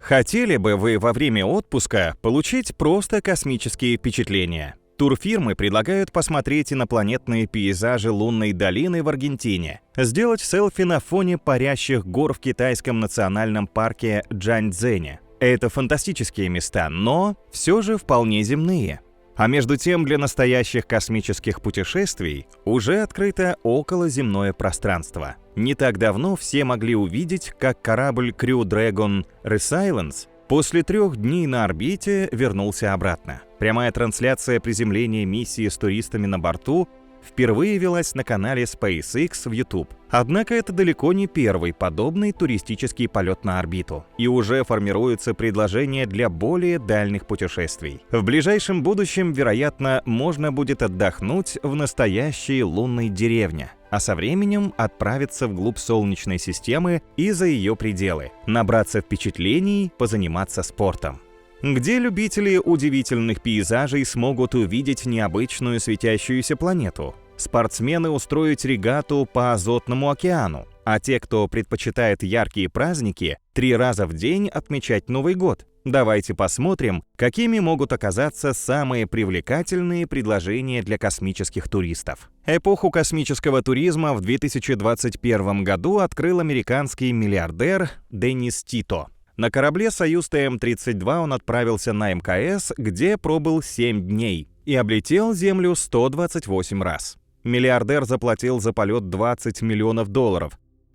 Хотели бы вы во время отпуска получить просто космические впечатления? Турфирмы предлагают посмотреть инопланетные пейзажи лунной долины в Аргентине, сделать селфи на фоне парящих гор в китайском национальном парке Джаньцзэне. Это фантастические места, но все же вполне земные. А между тем, для настоящих космических путешествий уже открыто околоземное пространство. Не так давно все могли увидеть, как корабль Crew Dragon Resilience после 3 дней на орбите вернулся обратно. Прямая трансляция приземления миссии с туристами на борту впервые велась на канале SpaceX в YouTube. Однако это далеко не первый подобный туристический полет на орбиту. И уже формируются предложения для более дальних путешествий. В ближайшем будущем, вероятно, можно будет отдохнуть в настоящей лунной деревне, а со временем отправиться вглубь Солнечной системы и за ее пределы, набраться впечатлений, позаниматься спортом. Где любители удивительных пейзажей смогут увидеть необычную светящуюся планету. Спортсмены устроить регату по Азотному океану, а те, кто предпочитает яркие праздники, 3 раза в день отмечать Новый год. Давайте посмотрим, какими могут оказаться самые привлекательные предложения для космических туристов. Эпоху космического туризма в 2021 году открыл американский миллиардер Деннис Тито. На корабле «Союз ТМ-32» он отправился на МКС, где пробыл 7 дней и облетел Землю 128 раз. Миллиардер заплатил за полет $20 миллионов,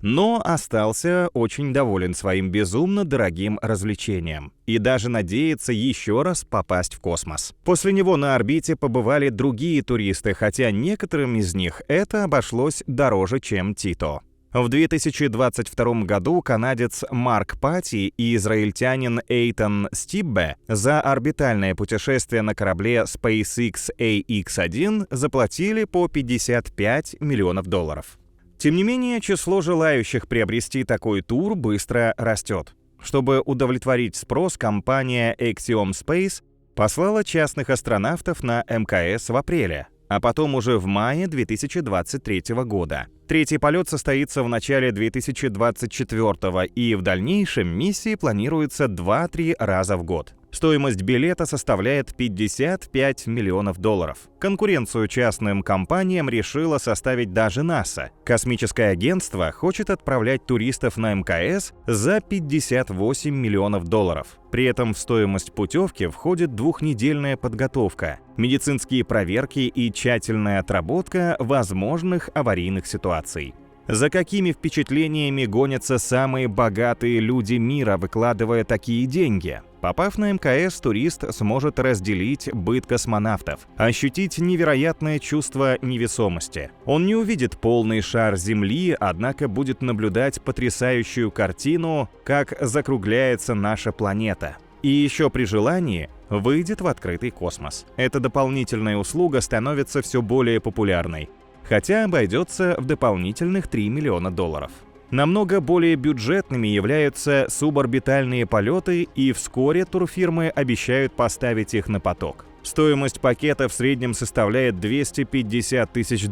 но остался очень доволен своим безумно дорогим развлечением и даже надеется еще раз попасть в космос. После него на орбите побывали другие туристы, хотя некоторым из них это обошлось дороже, чем Тито. В 2022 году канадец Марк Пати и израильтянин Эйтан Стиббе за орбитальное путешествие на корабле SpaceX AX-1 заплатили по $55 миллионов. Тем не менее, число желающих приобрести такой тур быстро растет. Чтобы удовлетворить спрос, компания Axiom Space послала частных астронавтов на МКС в апреле, а потом уже в мае 2023 года. Третий полет состоится в начале 2024 и в дальнейшем миссии планируется 2-3 раза в год. Стоимость билета составляет $55 миллионов. Конкуренцию частным компаниям решила составить даже НАСА. Космическое агентство хочет отправлять туристов на МКС за $58 миллионов. При этом в стоимость путевки входит 2-недельная подготовка, медицинские проверки и тщательная отработка возможных аварийных ситуаций. За какими впечатлениями гонятся самые богатые люди мира, выкладывая такие деньги? Попав на МКС, турист сможет разделить быт космонавтов, ощутить невероятное чувство невесомости. Он не увидит полный шар Земли, однако будет наблюдать потрясающую картину, как закругляется наша планета. И еще при желании выйдет в открытый космос. Эта дополнительная услуга становится все более популярной, хотя обойдется в дополнительных $3 миллиона. Намного более бюджетными являются суборбитальные полеты, и вскоре турфирмы обещают поставить их на поток. Стоимость пакета в среднем составляет $250 тысяч.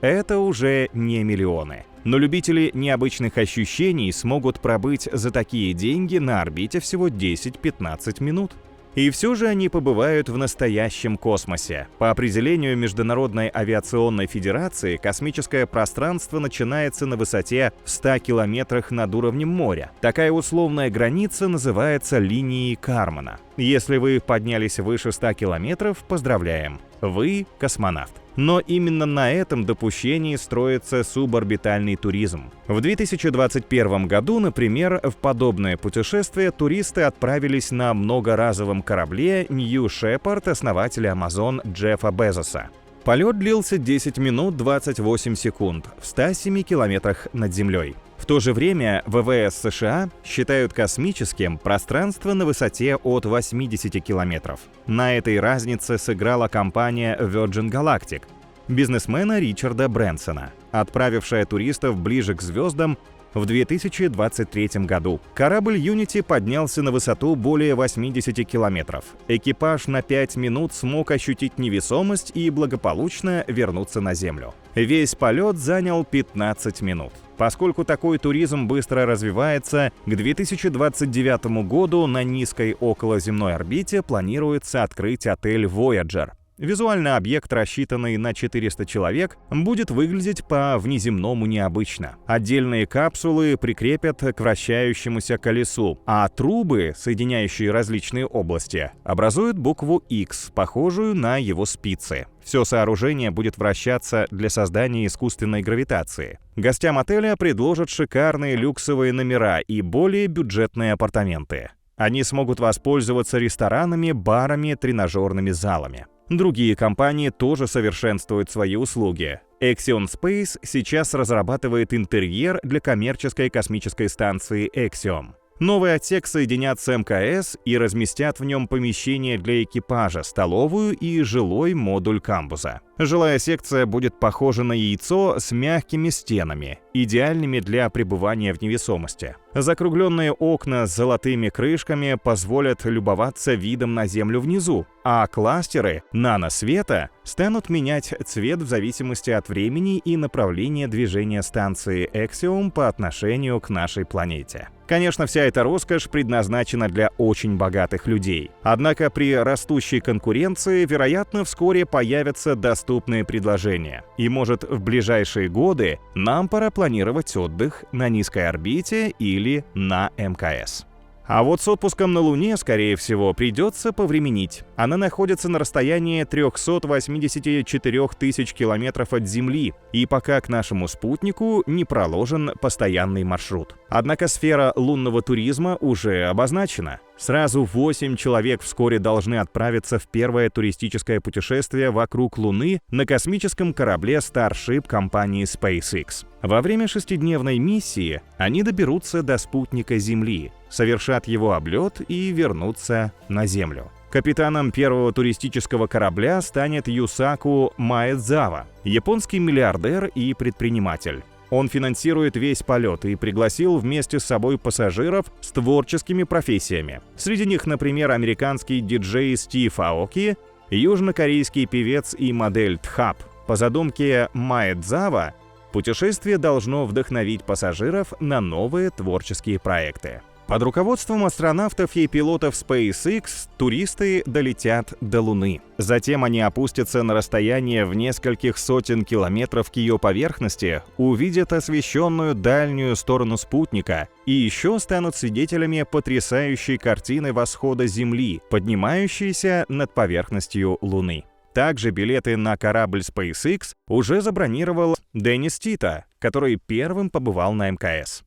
Это уже не миллионы. Но любители необычных ощущений смогут пробыть за такие деньги на орбите всего 10-15 минут. И все же они побывают в настоящем космосе. По определению Международной авиационной федерации, космическое пространство начинается на высоте в 100 километрах над уровнем моря. Такая условная граница называется линией Кармана. Если вы поднялись выше 100 километров, поздравляем, вы космонавт. Но именно на этом допущении строится суборбитальный туризм. В 2021 году, например, в подобное путешествие туристы отправились на многоразовом корабле New Shepard основателя Amazon Джеффа Безоса. Полет длился 10 минут 28 секунд в 107 километрах над Землей. В то же время ВВС США считают космическим пространство на высоте от 80 километров. На этой разнице сыграла компания Virgin Galactic, бизнесмена Ричарда Брэнсона, отправившая туристов ближе к звездам в 2023 году. Корабль Unity поднялся на высоту более 80 километров. Экипаж на 5 минут смог ощутить невесомость и благополучно вернуться на Землю. Весь полет занял 15 минут. Поскольку такой туризм быстро развивается, к 2029 году на низкой околоземной орбите планируется открыть отель Voyager. Визуально объект, рассчитанный на 400 человек, будет выглядеть по-внеземному необычно. Отдельные капсулы прикрепят к вращающемуся колесу, а трубы, соединяющие различные области, образуют букву X, похожую на его спицы. Все сооружение будет вращаться для создания искусственной гравитации. Гостям отеля предложат шикарные люксовые номера и более бюджетные апартаменты. Они смогут воспользоваться ресторанами, барами, тренажерными залами. Другие компании тоже совершенствуют свои услуги. Axiom Space сейчас разрабатывает интерьер для коммерческой космической станции Axiom. Новый отсек соединят с МКС и разместят в нем помещение для экипажа, столовую и жилой модуль камбуза. Жилая секция будет похожа на яйцо с мягкими стенами, идеальными для пребывания в невесомости. Закругленные окна с золотыми крышками позволят любоваться видом на Землю внизу, а кластеры наносвета станут менять цвет в зависимости от времени и направления движения станции Axiom по отношению к нашей планете. Конечно, вся эта роскошь предназначена для очень богатых людей. Однако при растущей конкуренции, вероятно, вскоре появятся доступные предложения. И, может, в ближайшие годы нам пора планировать отдых на низкой орбите или на МКС. А вот с отпуском на Луне, скорее всего, придется повременить. Она находится на расстоянии 384 тысяч километров от Земли, и пока к нашему спутнику не проложен постоянный маршрут. Однако сфера лунного туризма уже обозначена. Сразу 8 человек вскоре должны отправиться в первое туристическое путешествие вокруг Луны на космическом корабле Starship компании SpaceX. Во время 6-дневной миссии они доберутся до спутника Земли, совершат его облет и вернутся на Землю. Капитаном первого туристического корабля станет Юсаку Маэдзава, японский миллиардер и предприниматель. Он финансирует весь полет и пригласил вместе с собой пассажиров с творческими профессиями. Среди них, например, американский диджей Стив Аоки, южнокорейский певец и модель Тхап. По задумке Маэдзава, путешествие должно вдохновить пассажиров на новые творческие проекты. Под руководством астронавтов и пилотов SpaceX туристы долетят до Луны. Затем они опустятся на расстояние в нескольких сотен километров к ее поверхности, увидят освещенную дальнюю сторону спутника и еще станут свидетелями потрясающей картины восхода Земли, поднимающейся над поверхностью Луны. Также билеты на корабль SpaceX уже забронировал Деннис Тита, который первым побывал на МКС.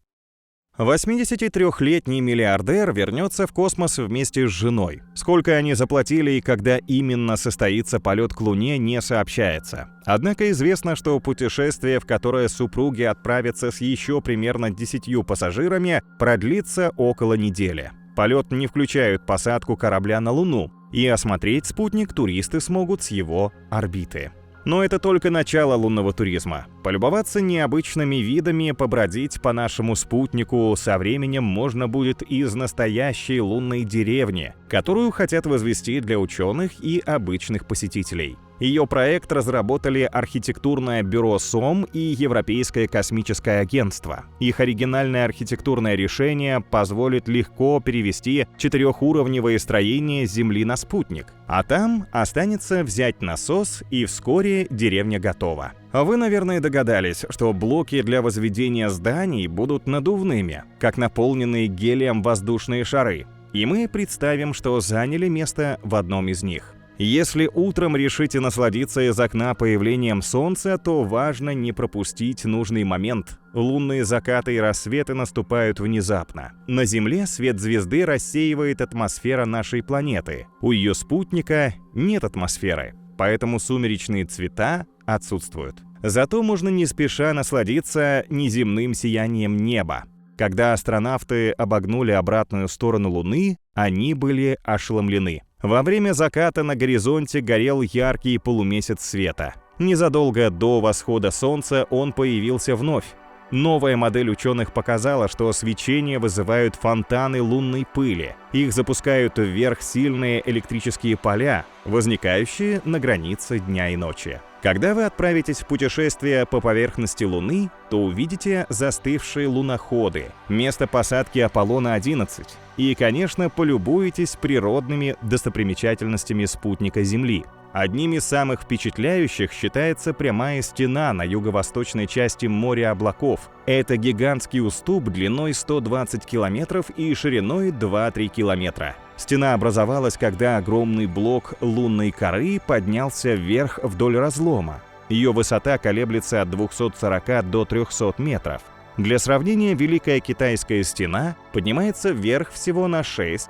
83-летний миллиардер вернется в космос вместе с женой. Сколько они заплатили и когда именно состоится полет к Луне, не сообщается. Однако известно, что путешествие, в которое супруги отправятся с еще примерно 10 пассажирами, продлится около недели. Полет не включает посадку корабля на Луну, и осмотреть спутник туристы смогут с его орбиты. Но это только начало лунного туризма. Полюбоваться необычными видами, побродить по нашему спутнику со временем можно будет из настоящей лунной деревни, которую хотят возвести для ученых и обычных посетителей. Ее проект разработали архитектурное бюро СОМ и Европейское космическое агентство. Их оригинальное архитектурное решение позволит легко перевести 4-уровневое строение Земли на спутник. А там останется взять насос, и вскоре деревня готова. Вы, наверное, догадались, что блоки для возведения зданий будут надувными, как наполненные гелием воздушные шары. И мы представим, что заняли место в одном из них. Если утром решите насладиться из окна появлением солнца, то важно не пропустить нужный момент. Лунные закаты и рассветы наступают внезапно. На Земле свет звезды рассеивает атмосфера нашей планеты. У ее спутника нет атмосферы, поэтому сумеречные цвета отсутствуют. Зато можно не спеша насладиться неземным сиянием неба. Когда астронавты обогнули обратную сторону Луны, они были ошеломлены. Во время заката на горизонте горел яркий полумесяц света. Незадолго до восхода Солнца он появился вновь. Новая модель ученых показала, что свечения вызывают фонтаны лунной пыли. Их запускают вверх сильные электрические поля, возникающие на границе дня и ночи. Когда вы отправитесь в путешествие по поверхности Луны, то увидите застывшие луноходы, место посадки Аполлона-11 и, конечно, полюбуетесь природными достопримечательностями спутника Земли. Одним из самых впечатляющих считается прямая стена на юго-восточной части моря облаков. Это гигантский уступ длиной 120 километров и шириной 2-3 километра. Стена образовалась, когда огромный блок лунной коры поднялся вверх вдоль разлома. Ее высота колеблется от 240 до 300 метров. Для сравнения, Великая Китайская стена поднимается вверх всего на 6-16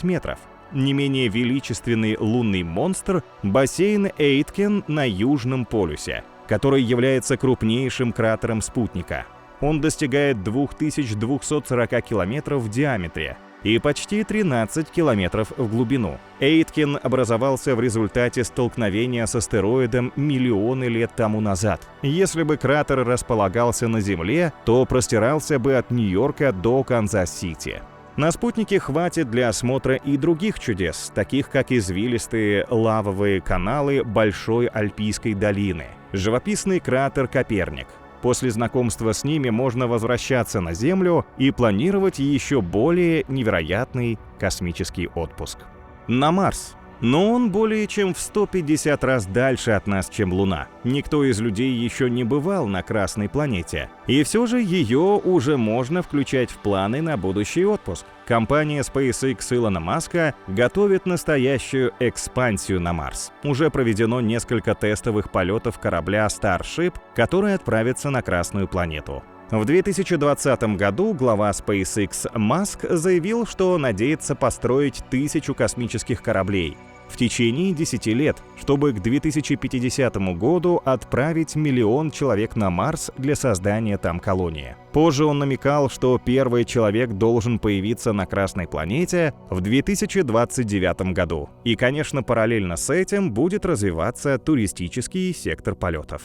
метров. Не менее величественный лунный монстр – бассейн Эйткен на Южном полюсе, который является крупнейшим кратером спутника. Он достигает 2240 километров в диаметре и почти 13 километров в глубину. Эйткен образовался в результате столкновения с астероидом миллионы лет тому назад. Если бы кратер располагался на Земле, то простирался бы от Нью-Йорка до Канзас-Сити. На спутнике хватит для осмотра и других чудес, таких как извилистые лавовые каналы Большой Альпийской долины, живописный кратер Коперник. После знакомства с ними можно возвращаться на Землю и планировать еще более невероятный космический отпуск. На Марс. Но он более чем в 150 раз дальше от нас, чем Луна. Никто из людей еще не бывал на Красной планете. И все же ее уже можно включать в планы на будущий отпуск. Компания SpaceX Илона Маска готовит настоящую экспансию на Марс. Уже проведено несколько тестовых полетов корабля Starship, который отправится на Красную планету. В 2020 году глава SpaceX Маск заявил, что надеется построить 1000 космических кораблей в течение 10 лет, чтобы к 2050 году отправить 1 миллион человек на Марс для создания там колонии. Позже он намекал, что первый человек должен появиться на Красной планете в 2029 году. И, конечно, параллельно с этим будет развиваться туристический сектор полетов.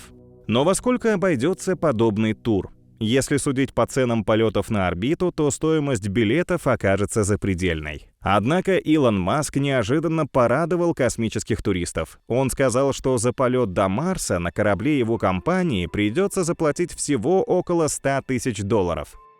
Но во сколько обойдется подобный тур? Если судить по ценам полетов на орбиту, то стоимость билетов окажется запредельной. Однако Илон Маск неожиданно порадовал космических туристов. Он сказал, что за полет до Марса на корабле его компании придется заплатить всего около $100 тысяч.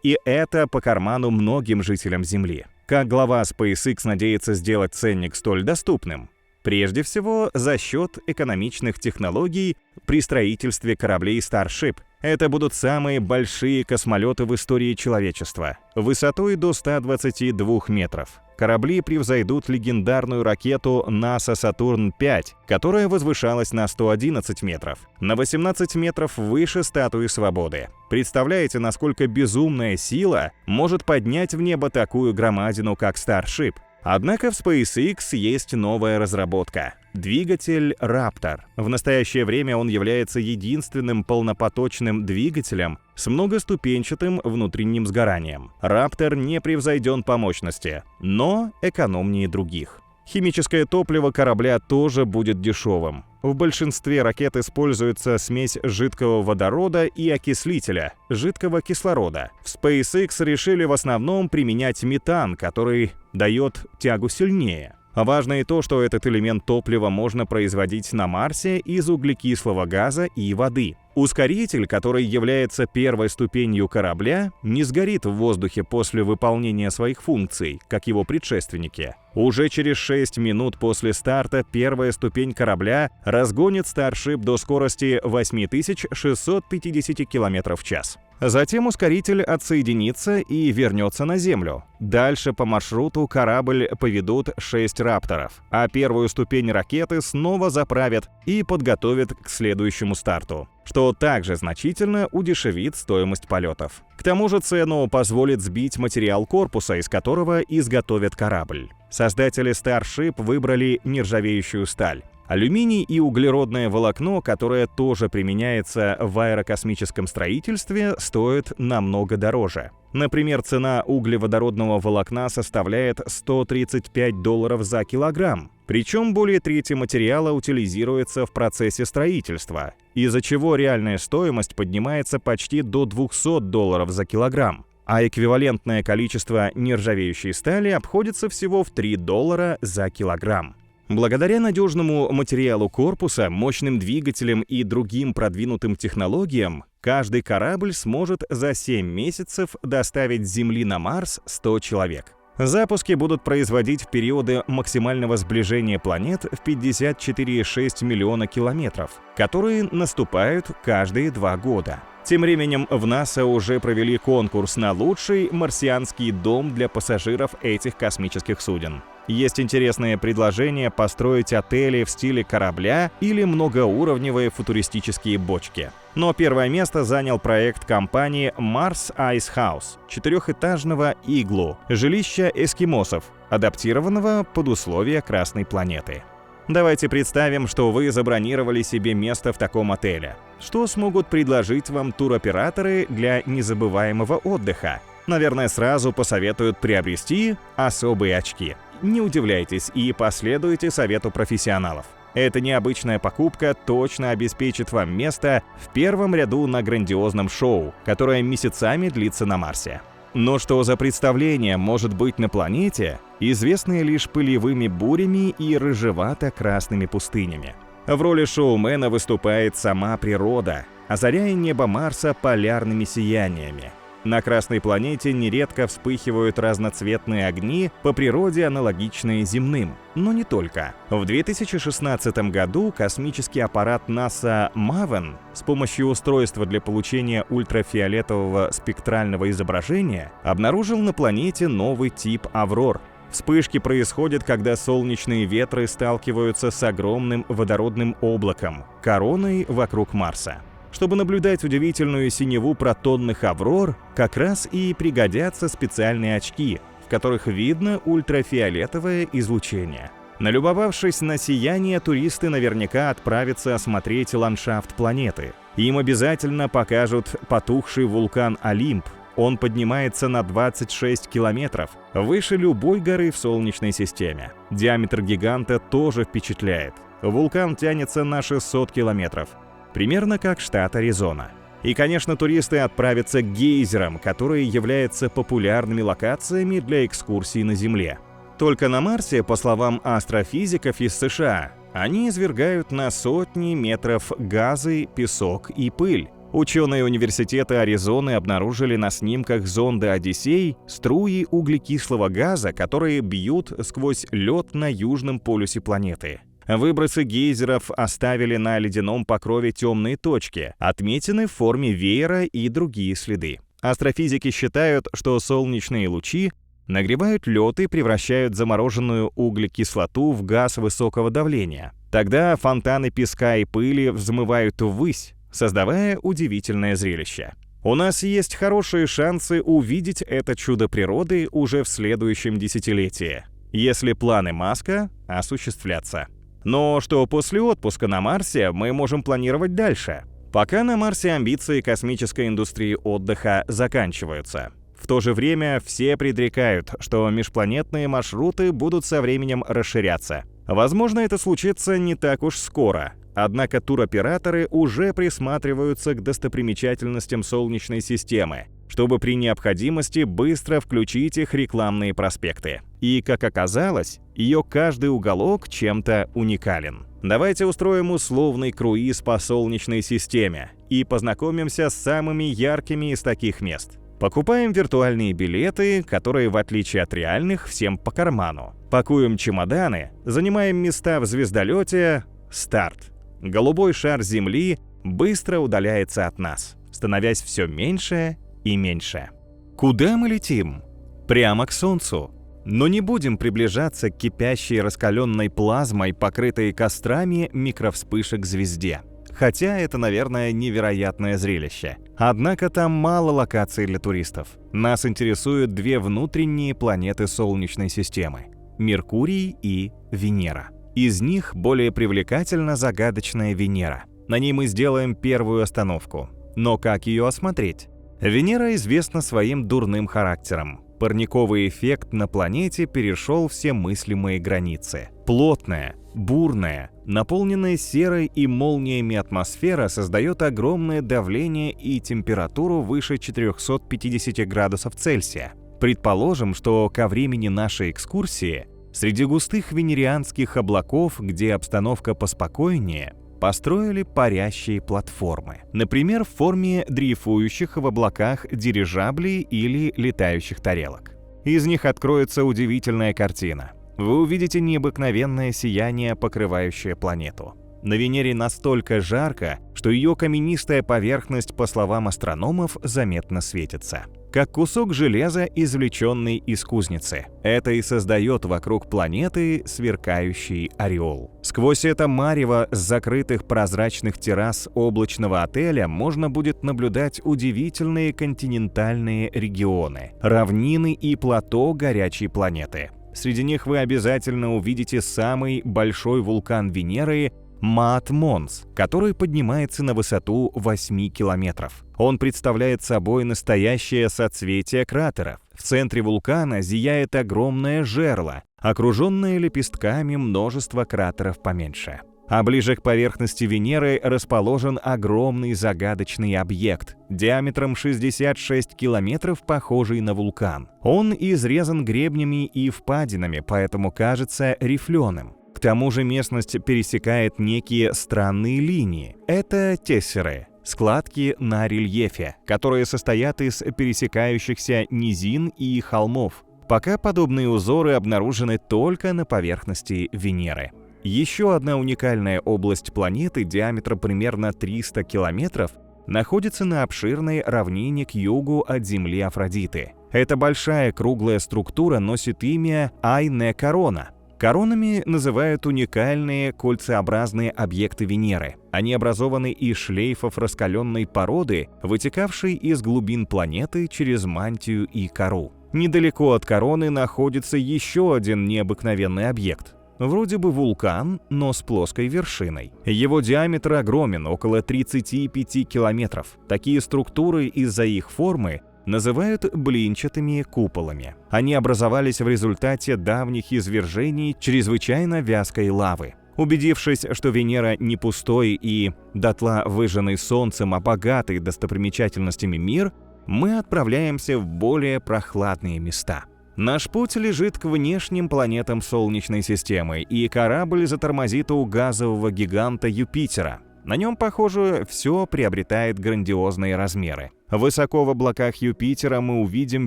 И это по карману многим жителям Земли. Как глава SpaceX надеется сделать ценник столь доступным? Прежде всего, за счет экономичных технологий при строительстве кораблей Starship. Это будут самые большие космолеты в истории человечества, высотой до 122 метров. Корабли превзойдут легендарную ракету NASA Saturn-5, которая возвышалась на 111 метров, на 18 метров выше Статуи Свободы. Представляете, насколько безумная сила может поднять в небо такую громадину, как Starship? Однако в SpaceX есть новая разработка – двигатель Raptor. В настоящее время он является единственным полнопоточным двигателем с многоступенчатым внутренним сгоранием. Raptor не превзойден по мощности, но экономнее других. Химическое топливо корабля тоже будет дешевым. В большинстве ракет используется смесь жидкого водорода и окислителя, жидкого кислорода. В SpaceX решили в основном применять метан, который дает тягу сильнее. Важно и то, что этот элемент топлива можно производить на Марсе из углекислого газа и воды. Ускоритель, который является первой ступенью корабля, не сгорит в воздухе после выполнения своих функций, как его предшественники. Уже через 6 минут после старта первая ступень корабля разгонит Starship до скорости 8650 км в час. Затем ускоритель отсоединится и вернется на Землю. Дальше по маршруту корабль поведут 6 рапторов, а первую ступень ракеты снова заправят и подготовят к следующему старту, что также значительно удешевит стоимость полетов. К тому же цену позволит сбить материал корпуса, из которого изготовят корабль. Создатели Starship выбрали нержавеющую сталь. Алюминий и углеродное волокно, которое тоже применяется в аэрокосмическом строительстве, стоят намного дороже. Например, цена углеводородного волокна составляет $135 за килограмм. Причем более трети материала утилизируется в процессе строительства, из-за чего реальная стоимость поднимается почти до $200 за килограмм. А эквивалентное количество нержавеющей стали обходится всего в $3 за килограмм. Благодаря надежному материалу корпуса, мощным двигателям и другим продвинутым технологиям, каждый корабль сможет за 7 месяцев доставить с Земли на Марс 100 человек. Запуски будут производить в периоды максимального сближения планет в 54,6 миллиона километров, которые наступают каждые 2 года. Тем временем в НАСА уже провели конкурс на лучший марсианский дом для пассажиров этих космических суден. Есть интересное предложение построить отели в стиле корабля или многоуровневые футуристические бочки. Но первое место занял проект компании Mars Ice House – 4-этажного иглу, жилища эскимосов, адаптированного под условия Красной планеты. Давайте представим, что вы забронировали себе место в таком отеле. Что смогут предложить вам туроператоры для незабываемого отдыха? Наверное, сразу посоветуют приобрести особые очки. Не удивляйтесь и последуйте совету профессионалов. Эта необычная покупка точно обеспечит вам место в первом ряду на грандиозном шоу, которое месяцами длится на Марсе. Но что за представление может быть на планете, известное лишь пылевыми бурями и рыжевато-красными пустынями? В роли шоумена выступает сама природа, озаряя небо Марса полярными сияниями. На Красной планете нередко вспыхивают разноцветные огни, по природе аналогичные земным, но не только. В 2016 году космический аппарат НАСА Maven с помощью устройства для получения ультрафиолетового спектрального изображения обнаружил на планете новый тип аврор. Вспышки происходят, когда солнечные ветры сталкиваются с огромным водородным облаком, короной вокруг Марса. Чтобы наблюдать удивительную синеву протонных аврор, как раз и пригодятся специальные очки, в которых видно ультрафиолетовое излучение. Налюбовавшись на сияние, туристы наверняка отправятся осмотреть ландшафт планеты. Им обязательно покажут потухший вулкан Олимп. Он поднимается на 26 километров, выше любой горы в Солнечной системе. Диаметр гиганта тоже впечатляет. Вулкан тянется на 600 километров. Примерно как штат Аризона. И, конечно, туристы отправятся к гейзерам, которые являются популярными локациями для экскурсий на Земле. Только на Марсе, по словам астрофизиков из США, они извергают на сотни метров газы, песок и пыль. Ученые университета Аризоны обнаружили на снимках зонда «Одиссей» струи углекислого газа, которые бьют сквозь лед на южном полюсе планеты. Выбросы гейзеров оставили на ледяном покрове темные точки, отметины в форме веера и другие следы. Астрофизики считают, что солнечные лучи нагревают лед и превращают замороженную углекислоту в газ высокого давления. Тогда фонтаны песка и пыли взмывают ввысь, создавая удивительное зрелище. У нас есть хорошие шансы увидеть это чудо природы уже в следующем десятилетии, если планы Маска осуществлятся. Но что после отпуска на Марсе мы можем планировать дальше? Пока на Марсе амбиции космической индустрии отдыха заканчиваются. В то же время все предрекают, что межпланетные маршруты будут со временем расширяться. Возможно, это случится не так уж скоро. Однако туроператоры уже присматриваются к достопримечательностям Солнечной системы, чтобы при необходимости быстро включить их рекламные проспекты. И, как оказалось, ее каждый уголок чем-то уникален. Давайте устроим условный круиз по Солнечной системе и познакомимся с самыми яркими из таких мест. Покупаем виртуальные билеты, которые, в отличие от реальных, всем по карману. Пакуем чемоданы, занимаем места в звездолете. Старт. Голубой шар Земли быстро удаляется от нас, становясь все меньше и меньше. Куда мы летим? Прямо к Солнцу. Но не будем приближаться к кипящей раскаленной плазмой, покрытой кострами микровспышек звезде. Хотя это, наверное, невероятное зрелище. Однако там мало локаций для туристов. Нас интересуют две внутренние планеты Солнечной системы. Меркурий и Венера. Из них более привлекательна загадочная Венера. На ней мы сделаем первую остановку. Но как ее осмотреть? Венера известна своим дурным характером. Парниковый эффект на планете перешел все мыслимые границы. Плотная, бурная, наполненная серой и молниями атмосфера создает огромное давление и температуру выше 450 градусов Цельсия. Предположим, что ко времени нашей экскурсии среди густых венерианских облаков, где обстановка поспокойнее, построили парящие платформы. Например, в форме дрейфующих в облаках дирижаблей или летающих тарелок. Из них откроется удивительная картина. Вы увидите необыкновенное сияние, покрывающее планету. На Венере настолько жарко, что ее каменистая поверхность, по словам астрономов, заметно светится. Как кусок железа, извлеченный из кузницы. Это и создает вокруг планеты сверкающий ореол. Сквозь это марево с закрытых прозрачных террас облачного отеля можно будет наблюдать удивительные континентальные регионы, равнины и плато горячей планеты. Среди них вы обязательно увидите самый большой вулкан Венеры – Маат-Монс, который поднимается на высоту 8 километров. Он представляет собой настоящее соцветие кратеров. В центре вулкана зияет огромное жерло, окруженное лепестками множества кратеров поменьше. А ближе к поверхности Венеры расположен огромный загадочный объект, диаметром 66 километров, похожий на вулкан. Он изрезан гребнями и впадинами, поэтому кажется рифленым. К тому же местность пересекает некие странные линии. Это тессеры, складки на рельефе, которые состоят из пересекающихся низин и холмов. Пока подобные узоры обнаружены только на поверхности Венеры. Еще одна уникальная область планеты диаметром примерно 300 километров находится на обширной равнине к югу от Земли Афродиты. Эта большая круглая структура носит имя Айне-Корона. Коронами называют уникальные кольцеобразные объекты Венеры. Они образованы из шлейфов раскаленной породы, вытекавшей из глубин планеты через мантию и кору. Недалеко от короны находится еще один необыкновенный объект. Вроде бы вулкан, но с плоской вершиной. Его диаметр огромен, около 35 километров. Такие структуры из-за их формы называют блинчатыми куполами. Они образовались в результате давних извержений чрезвычайно вязкой лавы. Убедившись, что Венера не пустой и дотла выжженный Солнцем, а богатый достопримечательностями мир, мы отправляемся в более прохладные места. Наш путь лежит к внешним планетам Солнечной системы, и корабль затормозит у газового гиганта Юпитера. На нем, похоже, все приобретает грандиозные размеры. Высоко в облаках Юпитера мы увидим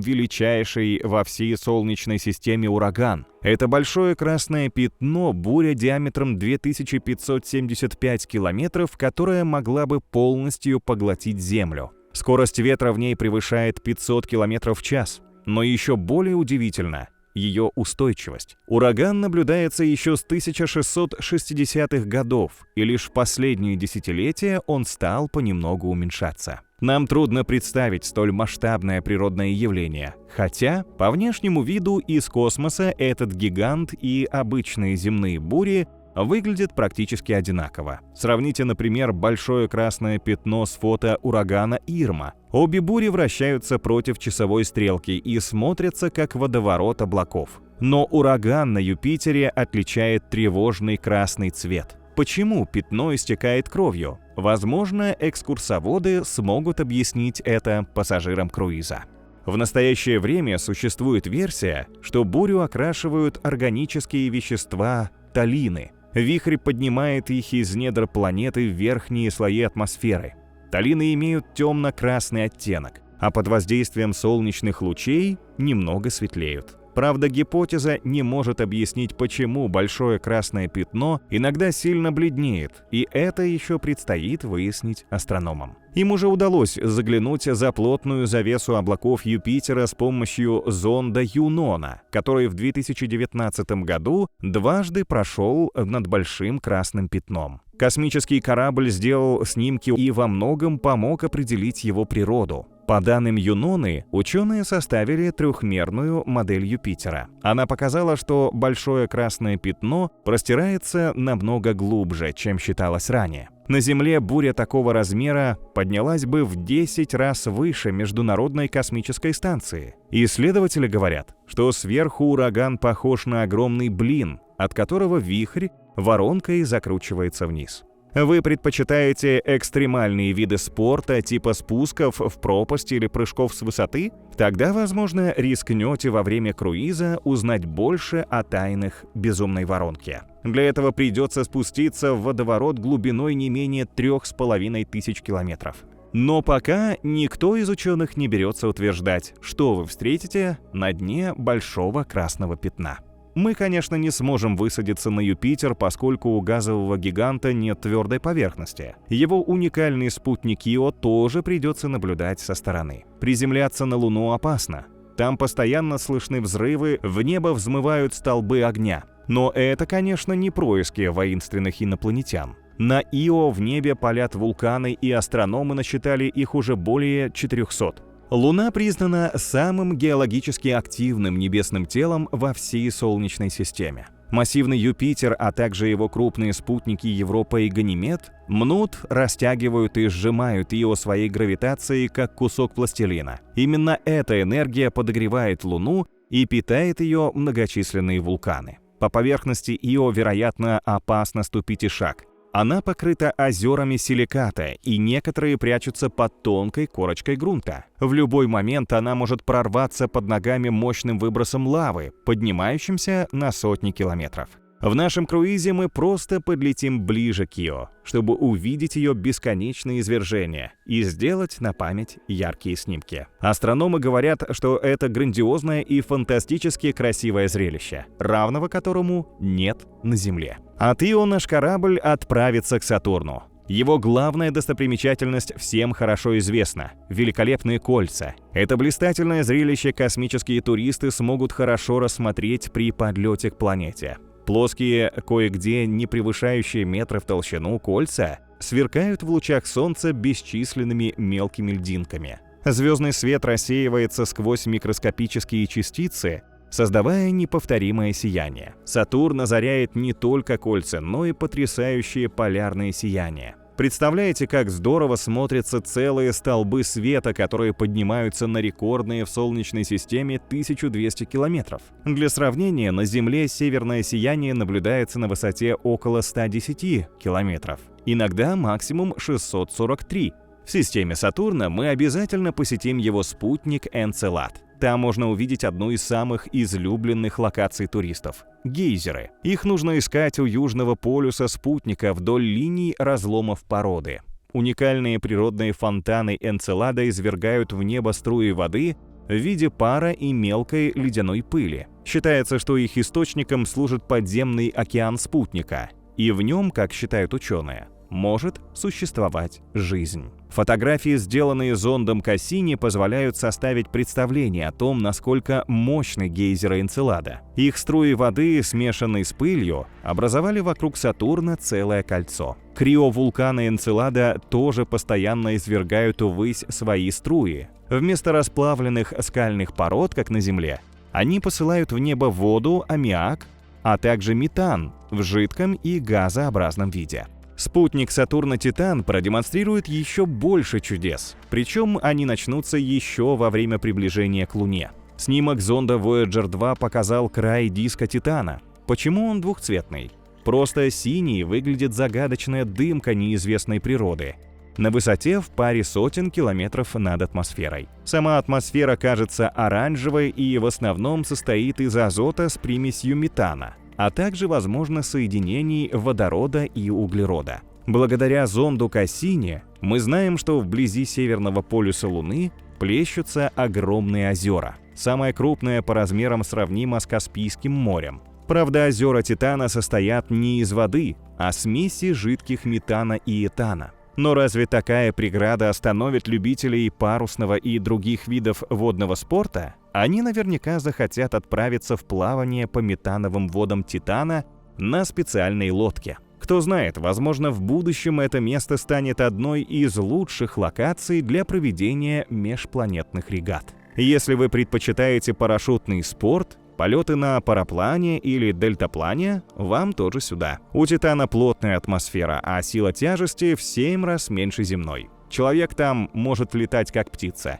величайший во всей Солнечной системе ураган. Это большое красное пятно, буря диаметром 2575 километров, которая могла бы полностью поглотить Землю. Скорость ветра в ней превышает 500 километров в час. Но еще более удивительно ее устойчивость. Ураган наблюдается еще с 1660-х годов, и лишь в последние десятилетия он стал понемногу уменьшаться. Нам трудно представить столь масштабное природное явление, хотя по внешнему виду из космоса этот гигант и обычные земные бури выглядят практически одинаково. Сравните, например, большое красное пятно с фото урагана Ирма. Обе бури вращаются против часовой стрелки и смотрятся как водоворот облаков. Но ураган на Юпитере отличает тревожный красный цвет. Почему пятно истекает кровью? Возможно, экскурсоводы смогут объяснить это пассажирам круиза. В настоящее время существует версия, что бурю окрашивают органические вещества талины. Вихрь поднимает их из недр планеты в верхние слои атмосферы. Талины имеют темно-красный оттенок, а под воздействием солнечных лучей немного светлеют. Правда, гипотеза не может объяснить, почему большое красное пятно иногда сильно бледнеет, и это еще предстоит выяснить астрономам. Им уже удалось заглянуть за плотную завесу облаков Юпитера с помощью зонда Юнона, который в 2019 году дважды прошел над большим красным пятном. Космический корабль сделал снимки и во многом помог определить его природу. По данным Юноны, ученые составили трехмерную модель Юпитера. Она показала, что большое красное пятно простирается намного глубже, чем считалось ранее. На Земле буря такого размера поднялась бы в 10 раз выше Международной космической станции. Исследователи говорят, что сверху ураган похож на огромный блин, от которого вихрь воронкой закручивается вниз. Вы предпочитаете экстремальные виды спорта типа спусков в пропасть или прыжков с высоты? Тогда, возможно, рискнете во время круиза узнать больше о тайнах безумной воронки. Для этого придется спуститься в водоворот глубиной не менее 3500 километров. Но пока никто из ученых не берется утверждать, что вы встретите на дне большого красного пятна. Мы, конечно, не сможем высадиться на Юпитер, поскольку у газового гиганта нет твердой поверхности. Его уникальный спутник Ио тоже придется наблюдать со стороны. Приземляться на Луну опасно. Там постоянно слышны взрывы, в небо взмывают столбы огня. Но это, конечно, не происки воинственных инопланетян. На Ио в небе палят вулканы, и астрономы насчитали их уже более 400. Луна признана самым геологически активным небесным телом во всей Солнечной системе. Массивный Юпитер, а также его крупные спутники Европа и Ганимед мнут, растягивают и сжимают Ио своей гравитацией, как кусок пластилина. Именно эта энергия подогревает Луну и питает ее многочисленные вулканы. По поверхности Ио, вероятно, опасно ступить и шаг. Она покрыта озерами силиката, и некоторые прячутся под тонкой корочкой грунта. В любой момент она может прорваться под ногами мощным выбросом лавы, поднимающимся на сотни километров. В нашем круизе мы просто подлетим ближе к Ио, чтобы увидеть ее бесконечные извержения и сделать на память яркие снимки. Астрономы говорят, что это грандиозное и фантастически красивое зрелище, равного которому нет на Земле. От Ио наш корабль отправится к Сатурну. Его главная достопримечательность всем хорошо известна – великолепные кольца. Это блистательное зрелище космические туристы смогут хорошо рассмотреть при подлете к планете. Плоские, кое-где не превышающие метра в толщину кольца сверкают в лучах Солнца бесчисленными мелкими льдинками. Звездный свет рассеивается сквозь микроскопические частицы, создавая неповторимое сияние. Сатурн озаряет не только кольца, но и потрясающие полярные сияния. Представляете, как здорово смотрятся целые столбы света, которые поднимаются на рекордные в Солнечной системе 1200 километров. Для сравнения, на Земле северное сияние наблюдается на высоте около 110 километров, иногда максимум 643. В системе Сатурна мы обязательно посетим его спутник Энцелад. Там можно увидеть одну из самых излюбленных локаций туристов – гейзеры. Их нужно искать у южного полюса спутника вдоль линий разломов породы. Уникальные природные фонтаны Энцелада извергают в небо струи воды в виде пара и мелкой ледяной пыли. Считается, что их источником служит подземный океан спутника, и в нем, как считают ученые, может существовать жизнь. Фотографии, сделанные зондом Кассини, позволяют составить представление о том, насколько мощны гейзеры Энцелада. Их струи воды, смешанные с пылью, образовали вокруг Сатурна целое кольцо. Криовулканы Энцелада тоже постоянно извергают ввысь свои струи. Вместо расплавленных скальных пород, как на Земле, они посылают в небо воду, аммиак, а также метан в жидком и газообразном виде. Спутник Сатурна Титан продемонстрирует еще больше чудес, причем они начнутся еще во время приближения к Луне. Снимок зонда Voyager 2 показал край диска Титана. Почему он двухцветный? Просто синий выглядит загадочная дымка неизвестной природы на высоте в паре сотен километров над атмосферой. Сама атмосфера кажется оранжевой и в основном состоит из азота с примесью метана, а также, возможно, соединений водорода и углерода. Благодаря зонду Кассини мы знаем, что вблизи северного полюса Луны плещутся огромные озера. Самое крупное по размерам сравнимо с Каспийским морем. Правда, озера Титана состоят не из воды, а смеси жидких метана и этана. Но разве такая преграда остановит любителей парусного и других видов водного спорта? Они наверняка захотят отправиться в плавание по метановым водам Титана на специальной лодке. К Кто знает, возможно, в будущем это место станет одной из лучших локаций для проведения межпланетных регат. Если вы предпочитаете парашютный спорт, полеты на параплане или дельтаплане, вам тоже сюда. У Титана плотная атмосфера, а сила тяжести в 7 раз меньше земной. Человек там может летать как птица.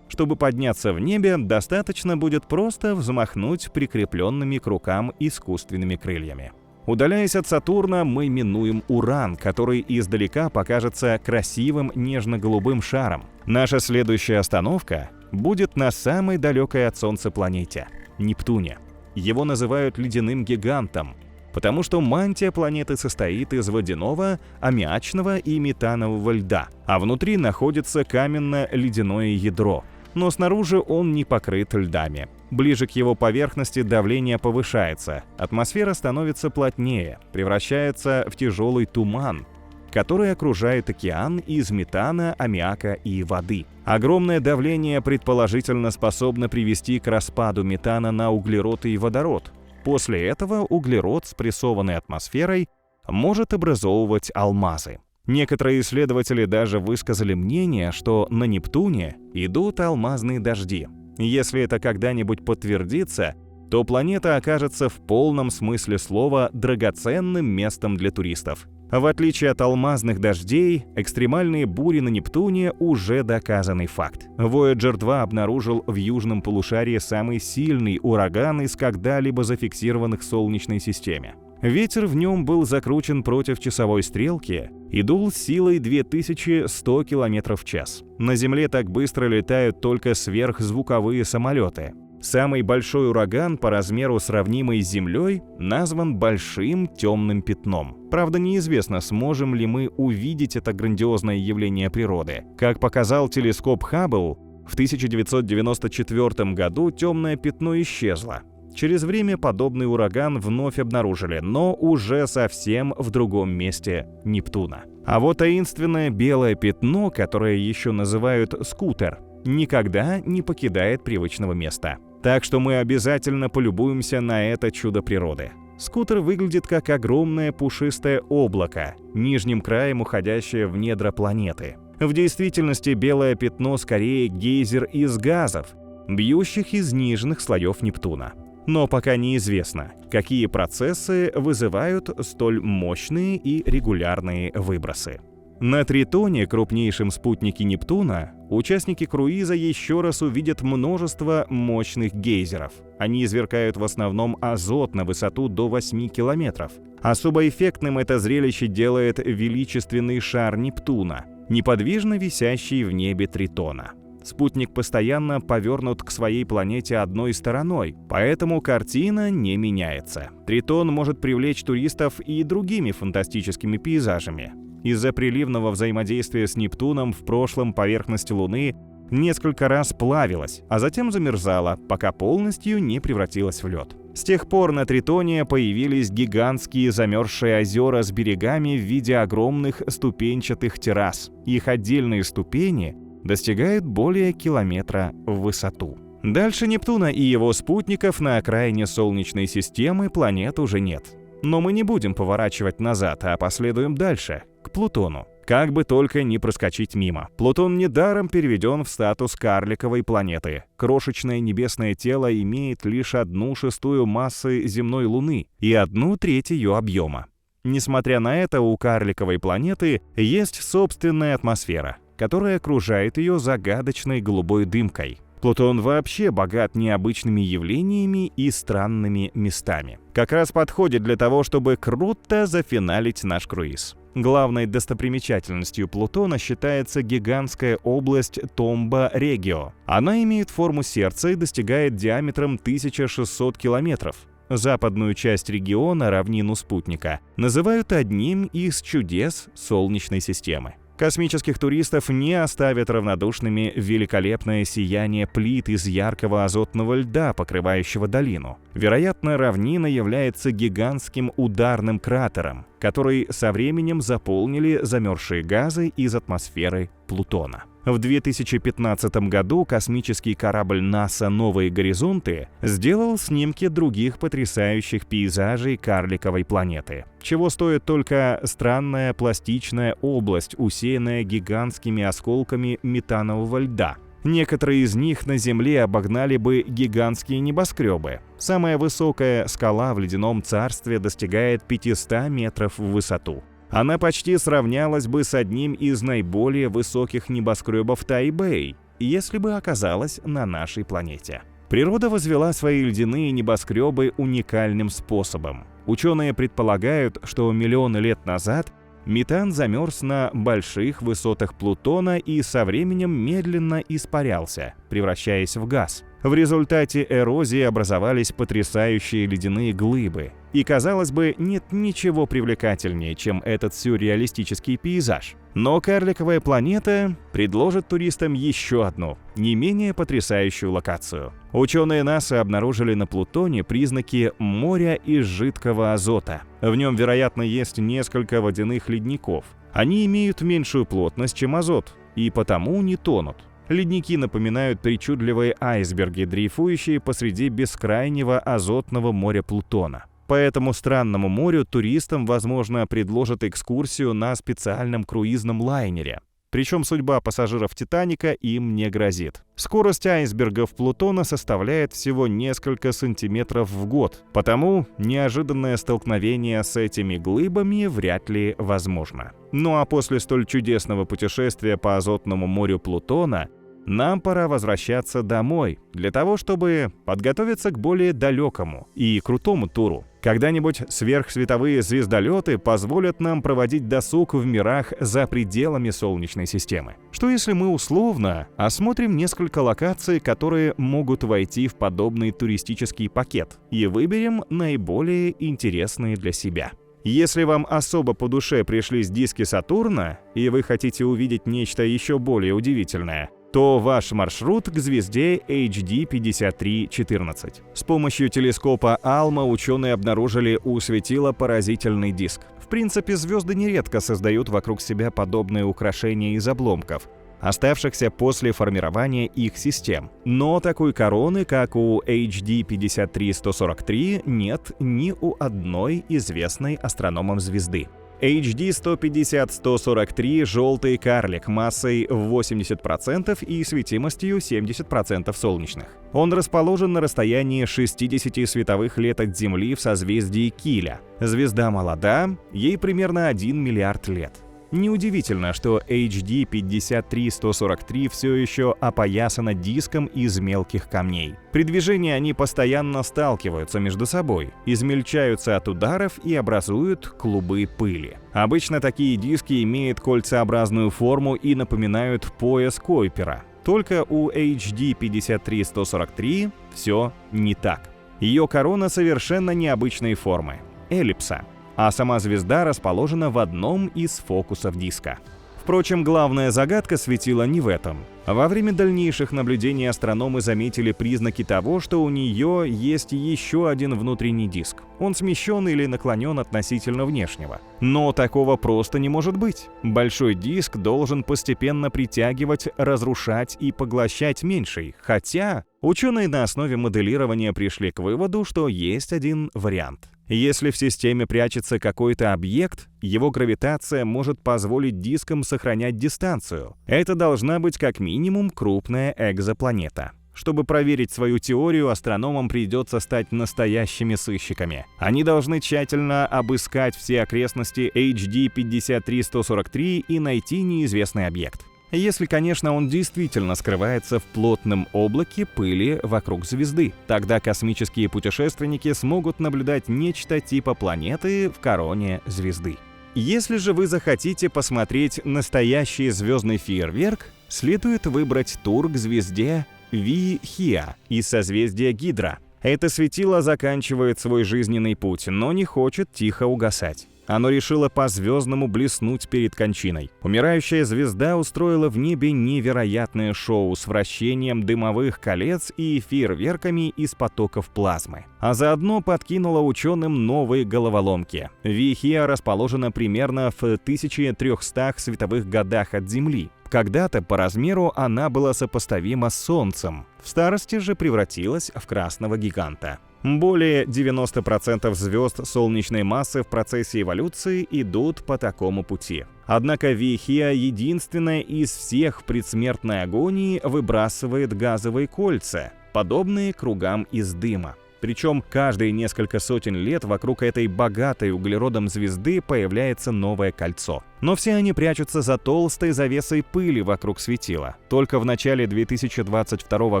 Чтобы подняться в небе, достаточно будет просто взмахнуть прикрепленными к рукам искусственными крыльями. Удаляясь от Сатурна, мы минуем Уран, который издалека покажется красивым нежно-голубым шаром. Наша следующая остановка будет на самой далекой от Солнца планете – Нептуне. Его называют ледяным гигантом, потому что мантия планеты состоит из водяного, аммиачного и метанового льда, а внутри находится каменно-ледяное ядро. Но снаружи он не покрыт льдами. Ближе к его поверхности давление повышается, атмосфера становится плотнее, превращается в тяжелый туман, который окружает океан из метана, аммиака и воды. Огромное давление предположительно способно привести к распаду метана на углерод и водород. После этого углерод, спрессованный атмосферой, может образовывать алмазы. Некоторые исследователи даже высказали мнение, что на Нептуне идут алмазные дожди. Если это когда-нибудь подтвердится, то планета окажется в полном смысле слова драгоценным местом для туристов. В отличие от алмазных дождей, экстремальные бури на Нептуне уже доказанный факт. Voyager 2 обнаружил в южном полушарии самый сильный ураган из когда-либо зафиксированных в Солнечной системе. Ветер в нем был закручен против часовой стрелки и дул с силой 2100 км в час. На Земле так быстро летают только сверхзвуковые самолеты. Самый большой ураган, по размеру сравнимый с Землей, назван Большим темным пятном. Правда, неизвестно, сможем ли мы увидеть это грандиозное явление природы. Как показал телескоп Хаббл, в 1994 году темное пятно исчезло. Через время подобный ураган вновь обнаружили, но уже совсем в другом месте Нептуна. А вот таинственное белое пятно, которое еще называют скутер, никогда не покидает привычного места. Так что мы обязательно полюбуемся на это чудо природы. Скутер выглядит как огромное пушистое облако, нижним краем уходящее в недра планеты. В действительности белое пятно скорее гейзер из газов, бьющих из нижних слоев Нептуна. Но пока неизвестно, какие процессы вызывают столь мощные и регулярные выбросы. На Тритоне, крупнейшем спутнике Нептуна, участники круиза еще раз увидят множество мощных гейзеров. Они извергают в основном азот на высоту до 8 километров. Особо эффектным это зрелище делает величественный шар Нептуна, неподвижно висящий в небе Тритона. Спутник постоянно повернут к своей планете одной стороной, поэтому картина не меняется. Тритон может привлечь туристов и другими фантастическими пейзажами. Из-за приливного взаимодействия с Нептуном в прошлом поверхность Луны несколько раз плавилась, а затем замерзала, пока полностью не превратилась в лед. С тех пор на Тритоне появились гигантские замерзшие озера с берегами в виде огромных ступенчатых террас. Их отдельные ступени достигают более километра в высоту. Дальше Нептуна и его спутников на окраине Солнечной системы планет уже нет. Но мы не будем поворачивать назад, а последуем дальше, к Плутону. Как бы только не проскочить мимо. Плутон недаром переведен в статус карликовой планеты. Крошечное небесное тело имеет лишь 1/6 массы земной Луны и 1/3 ее объема. Несмотря на это, у карликовой планеты есть собственная атмосфера, которая окружает ее загадочной голубой дымкой. Плутон вообще богат необычными явлениями и странными местами. Как раз подходит для того, чтобы круто зафиналить наш круиз. Главной достопримечательностью Плутона считается гигантская область Томба-Регио. Она имеет форму сердца и достигает диаметром 1600 километров. Западную часть региона, равнину спутника, называют одним из чудес Солнечной системы. Космических туристов не оставят равнодушными великолепное сияние плит из яркого азотного льда, покрывающего долину. Вероятно, равнина является гигантским ударным кратером, который со временем заполнили замерзшие газы из атмосферы Плутона. В 2015 году космический корабль НАСА «Новые горизонты» сделал снимки других потрясающих пейзажей карликовой планеты. Чего стоит только странная пластичная область, усеянная гигантскими осколками метанового льда. Некоторые из них на Земле обогнали бы гигантские небоскребы. Самая высокая скала в ледяном царстве достигает 500 метров в высоту. Она почти сравнялась бы с одним из наиболее высоких небоскребов Тайбэй, если бы оказалась на нашей планете. Природа возвела свои ледяные небоскребы уникальным способом. Ученые предполагают, что миллионы лет назад метан замерз на больших высотах Плутона и со временем медленно испарялся, превращаясь в газ. В результате эрозии образовались потрясающие ледяные глыбы. И, казалось бы, нет ничего привлекательнее, чем этот сюрреалистический пейзаж. Но карликовая планета предложит туристам еще одну, не менее потрясающую локацию. Ученые НАСА обнаружили на Плутоне признаки моря из жидкого азота. В нем, вероятно, есть несколько водяных ледников. Они имеют меньшую плотность, чем азот, и потому не тонут. Ледники напоминают причудливые айсберги, дрейфующие посреди бескрайнего азотного моря Плутона. По этому странному морю туристам, возможно, предложат экскурсию на специальном круизном лайнере. Причем судьба пассажиров «Титаника» им не грозит. Скорость айсбергов Плутона составляет всего несколько сантиметров в год, потому неожиданное столкновение с этими глыбами вряд ли возможно. Ну а после столь чудесного путешествия по азотному морю Плутона нам пора возвращаться домой, для того, чтобы подготовиться к более далекому и крутому туру. Когда-нибудь сверхсветовые звездолеты позволят нам проводить досуг в мирах за пределами Солнечной системы. Что если мы условно осмотрим несколько локаций, которые могут войти в подобный туристический пакет, и выберем наиболее интересные для себя? Если вам особо по душе пришлись диски Сатурна, и вы хотите увидеть нечто еще более удивительное, то ваш маршрут к звезде HD 5314. С помощью телескопа ALMA ученые обнаружили у светила поразительный диск. В принципе, звезды нередко создают вокруг себя подобные украшения из обломков, оставшихся после формирования их систем. Но такой короны, как у HD 53143, нет ни у одной известной астрономам звезды. HD 150-143 – желтый карлик массой в 80% и светимостью 70% солнечных. Он расположен на расстоянии 60 световых лет от Земли в созвездии Киля. Звезда молода, ей примерно 1 миллиард лет. Неудивительно, что HD 53143 все еще опоясана диском из мелких камней. При движении они постоянно сталкиваются между собой, измельчаются от ударов и образуют клубы пыли. Обычно такие диски имеют кольцеобразную форму и напоминают пояс Койпера. Только у HD 53143 все не так. Ее корона совершенно необычной формы – эллипса. А сама звезда расположена в одном из фокусов диска. Впрочем, главная загадка светила не в этом. Во время дальнейших наблюдений астрономы заметили признаки того, что у нее есть еще один внутренний диск. Он смещен или наклонен относительно внешнего. Но такого просто не может быть. Большой диск должен постепенно притягивать, разрушать и поглощать меньший. Хотя ученые на основе моделирования пришли к выводу, что есть один вариант. Если в системе прячется какой-то объект, его гравитация может позволить дискам сохранять дистанцию. Это должна быть как минимум крупная экзопланета. Чтобы проверить свою теорию, астрономам придется стать настоящими сыщиками. Они должны тщательно обыскать все окрестности HD 53143 и найти неизвестный объект. Если, конечно, он действительно скрывается в плотном облаке пыли вокруг звезды. Тогда космические путешественники смогут наблюдать нечто типа планеты в короне звезды. Если же вы захотите посмотреть настоящий звездный фейерверк, следует выбрать тур к звезде Вихиа из созвездия Гидра. Это светило заканчивает свой жизненный путь, но не хочет тихо угасать. Оно решило по-звездному блеснуть перед кончиной. Умирающая звезда устроила в небе невероятное шоу с вращением дымовых колец и фейерверками из потоков плазмы. А заодно подкинула ученым новые головоломки. Вихиа расположена примерно в 1300 световых годах от Земли. Когда-то по размеру она была сопоставима с Солнцем, в старости же превратилась в красного гиганта. Более 90% звезд солнечной массы в процессе эволюции идут по такому пути. Однако Вихия единственная из всех в предсмертной агонии выбрасывает газовые кольца, подобные кругам из дыма. Причем каждые несколько сотен лет вокруг этой богатой углеродом звезды появляется новое кольцо. Но все они прячутся за толстой завесой пыли вокруг светила. Только в начале 2022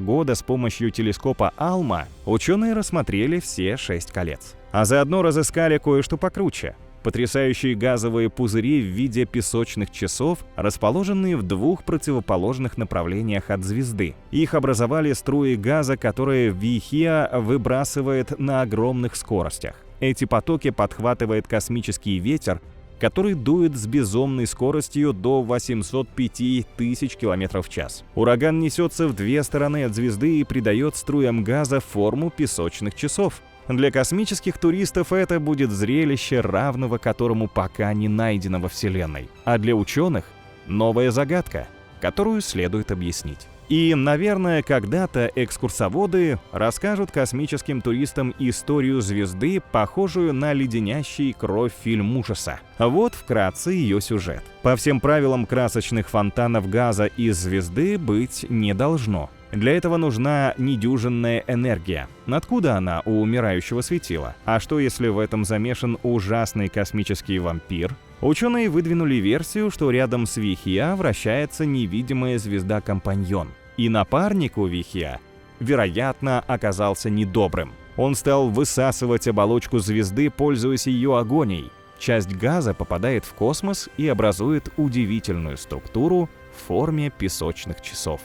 года с помощью телескопа ALMA ученые рассмотрели все 6 колец. А заодно разыскали кое-что покруче. Потрясающие газовые пузыри в виде песочных часов, расположенные в двух противоположных направлениях от звезды. Их образовали струи газа, которые Вихия выбрасывает на огромных скоростях. Эти потоки подхватывает космический ветер, который дует с безумной скоростью до 805 тысяч км в час. Ураган несется в две стороны от звезды и придает струям газа форму песочных часов. Для космических туристов это будет зрелище, равного которому пока не найдено во Вселенной. А для ученых — новая загадка, которую следует объяснить. И, наверное, когда-то экскурсоводы расскажут космическим туристам историю звезды, похожую на леденящий кровь фильм ужаса. Вот вкратце ее сюжет. По всем правилам красочных фонтанов газа из звезды быть не должно. Для этого нужна недюжинная энергия. Откуда она у умирающего светила? А что, если в этом замешан ужасный космический вампир? Ученые выдвинули версию, что рядом с Вихия вращается невидимая звезда-компаньон. И напарник у Вихия, вероятно, оказался недобрым. Он стал высасывать оболочку звезды, пользуясь ее агонией. Часть газа попадает в космос и образует удивительную структуру в форме песочных часов.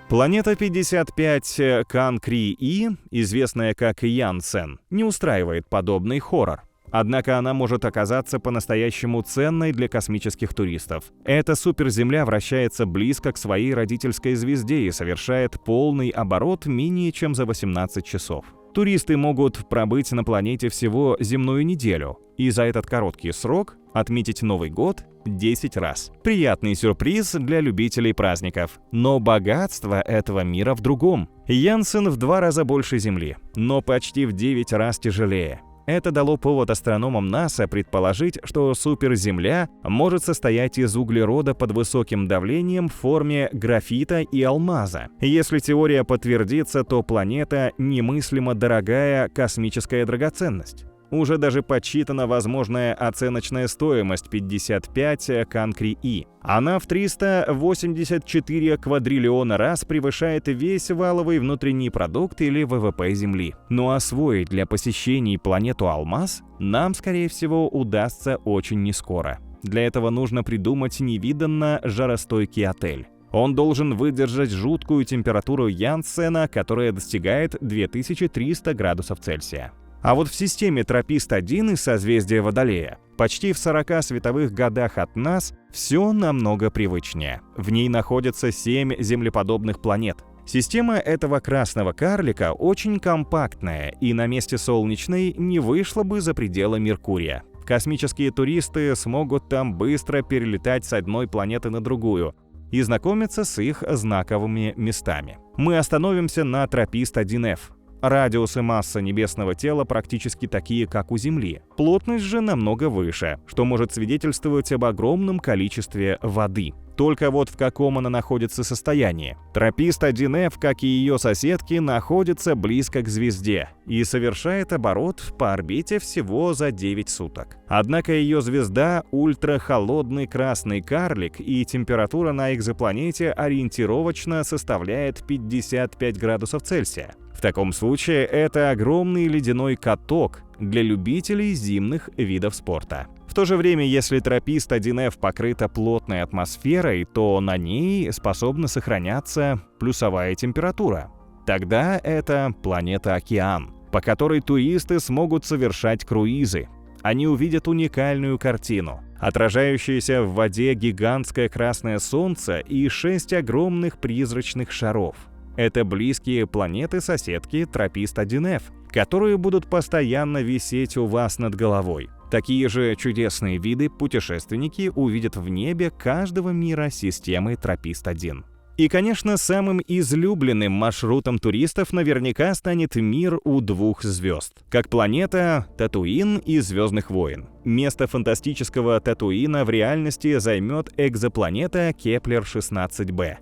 Планета 55 Канкри-И, известная как Янсен, не устраивает подобный хоррор. Однако она может оказаться по-настоящему ценной для космических туристов. Эта суперземля вращается близко к своей родительской звезде и совершает полный оборот менее чем за 18 часов. Туристы могут пробыть на планете всего земную неделю, и за этот короткий срок отметить Новый год 10 раз. Приятный сюрприз для любителей праздников. Но богатство этого мира в другом. Янсен в 2 раза больше Земли, но почти в 9 раз тяжелее. Это дало повод астрономам НАСА предположить, что суперземля может состоять из углерода под высоким давлением в форме графита и алмаза. Если теория подтвердится, то планета немыслимо дорогая космическая драгоценность. Уже даже подсчитана возможная оценочная стоимость 55 Канкри-И. Она в 384 квадриллиона раз превышает весь валовый внутренний продукт или ВВП Земли. Но освоить для посещений планету Алмаз нам, скорее всего, удастся очень нескоро. Для этого нужно придумать невиданно жаростойкий отель. Он должен выдержать жуткую температуру Янсена, которая достигает 2300 градусов Цельсия. А вот в системе Тропист-1 из созвездия Водолея, почти в 40 световых годах от нас, все намного привычнее. В ней находятся 7 землеподобных планет. Система этого красного карлика очень компактная и на месте солнечной не вышла бы за пределы Меркурия. Космические туристы смогут там быстро перелетать с одной планеты на другую и знакомиться с их знаковыми местами. Мы остановимся на Тропист-1F. Радиус и масса небесного тела практически такие, как у Земли. Плотность же намного выше, что может свидетельствовать об огромном количестве воды. Только вот в каком она находится состоянии. Тропист-1F, как и ее соседки, находится близко к звезде и совершает оборот по орбите всего за 9 суток. Однако ее звезда — ультрахолодный красный карлик, и температура на экзопланете ориентировочно составляет 55 градусов Цельсия. В таком случае это огромный ледяной каток для любителей зимних видов спорта. В то же время, если Тропист-1F покрыта плотной атмосферой, то на ней способна сохраняться плюсовая температура. Тогда это планета-океан, по которой туристы смогут совершать круизы. Они увидят уникальную картину. Отражающееся в воде гигантское красное солнце и 6 огромных призрачных шаров. Это близкие планеты-соседки Тропист-1F, которые будут постоянно висеть у вас над головой. Такие же чудесные виды путешественники увидят в небе каждого мира системы Тропист-1. И, конечно, самым излюбленным маршрутом туристов наверняка станет мир у двух звезд, как планета Татуин из «Звездных войн». Место фантастического Татуина в реальности займет экзопланета Кеплер-16b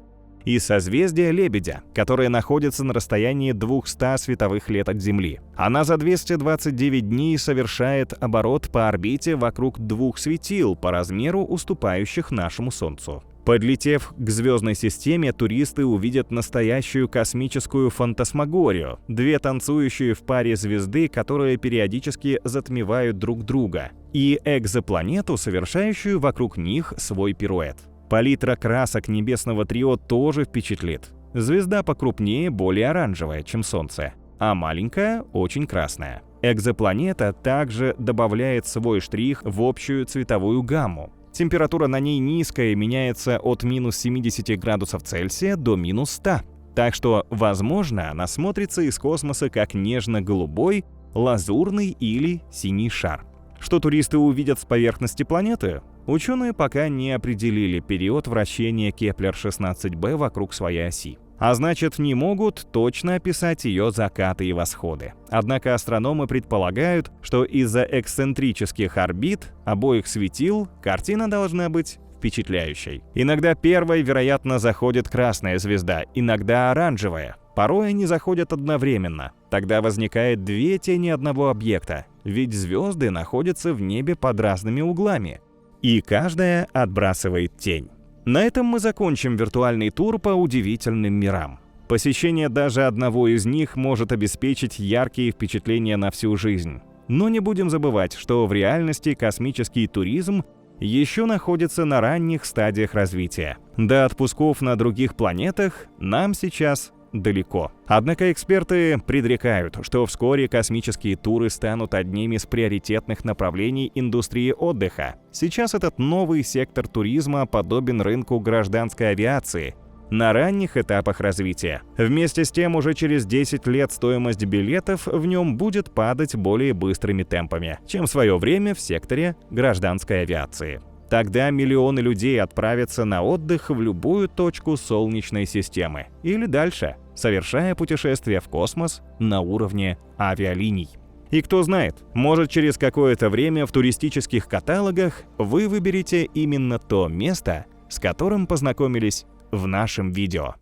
и созвездие Лебедя, которое находится на расстоянии 200 световых лет от Земли. Она за 229 дней совершает оборот по орбите вокруг двух светил по размеру уступающих нашему Солнцу. Подлетев к звездной системе, туристы увидят настоящую космическую фантасмагорию, две танцующие в паре звезды, которые периодически затмевают друг друга, и экзопланету, совершающую вокруг них свой пируэт. Палитра красок небесного трио тоже впечатлит. Звезда покрупнее, более оранжевая, чем Солнце, а маленькая – очень красная. Экзопланета также добавляет свой штрих в общую цветовую гамму. Температура на ней низкая, меняется от минус 70 градусов Цельсия до минус 100. Так что, возможно, она смотрится из космоса как нежно-голубой, лазурный или синий шар. Что туристы увидят с поверхности планеты? Ученые пока не определили период вращения Кеплер-16b вокруг своей оси. А значит, не могут точно описать ее закаты и восходы. Однако астрономы предполагают, что из-за эксцентрических орбит обоих светил картина должна быть впечатляющей. Иногда первой, вероятно, заходит красная звезда, иногда оранжевая. Порой они заходят одновременно. Тогда возникает две тени одного объекта, ведь звезды находятся в небе под разными углами, и каждая отбрасывает тень. На этом мы закончим виртуальный тур по удивительным мирам. Посещение даже одного из них может обеспечить яркие впечатления на всю жизнь. Но не будем забывать, что в реальности космический туризм еще находится на ранних стадиях развития. До отпусков на других планетах нам сейчас далеко. Однако эксперты предрекают, что вскоре космические туры станут одним из приоритетных направлений индустрии отдыха. Сейчас этот новый сектор туризма подобен рынку гражданской авиации на ранних этапах развития. Вместе с тем, уже через 10 лет стоимость билетов в нем будет падать более быстрыми темпами, чем в свое время в секторе гражданской авиации. Тогда миллионы людей отправятся на отдых в любую точку Солнечной системы или дальше, совершая путешествия в космос на уровне авиалиний. И кто знает, может, через какое-то время в туристических каталогах вы выберете именно то место, с которым познакомились в нашем видео.